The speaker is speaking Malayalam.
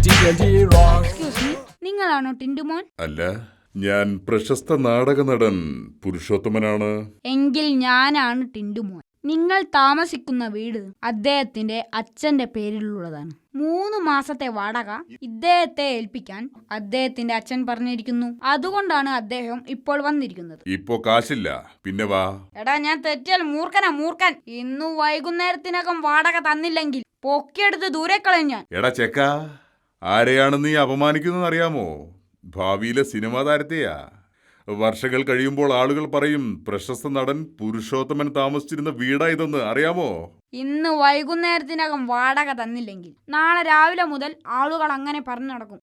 എക്സ്ക്യൂസ് മീ, നിങ്ങളാണോ ടിൻഡുമോൻ? അല്ല, ഞാൻ പ്രശസ്ത നാടക നടൻ പുരുഷോത്തമനാണ്. എങ്കിൽ ഞാനാണ് ടിൻഡുമോൻ. നിങ്ങൾ താമസിക്കുന്ന വീട് അദ്ദേഹത്തിന്റെ അച്ഛന്റെ പേരിലുള്ളതാണ്. 3 മാസത്തെ വാടക ഇദ്ദേഹത്തെ ഏൽപ്പിക്കാൻ അദ്ദേഹത്തിന്റെ അച്ഛൻ പറഞ്ഞിരിക്കുന്നു. അതുകൊണ്ടാണ് അദ്ദേഹം ഇപ്പോൾ വന്നിരിക്കുന്നത്. ഇപ്പോ കാശില്ല, പിന്നെ വാ. എടാ, ഞാൻ തെറ്റിയാൽ മൂർഖൻ. ഇന്നു വൈകുന്നേരത്തിനകം വാടക തന്നില്ലെങ്കിൽ പൊക്കിയെടുത്ത് ദൂരെ കളയും ഞാൻ. എടാ ചെക്ക, ആരെയാണ് നീ അപമാനിക്കുന്നത് അറിയാമോ? ഭാവിയിലെ സിനിമാ താരത്തെയാ. വർഷങ്ങൾ കഴിയുമ്പോൾ ആളുകൾ പറയും പ്രശസ്ത നടൻ പുരുഷോത്തമൻ താമസിച്ചിരുന്ന വീടാ ഇതെന്ന്. അറിയാമോ? ഇന്ന് വൈകുന്നേരത്തിനകം വാടക തന്നില്ലെങ്കിൽ നാളെ രാവിലെ മുതൽ ആളുകൾ അങ്ങനെ പറഞ്ഞു നടക്കും.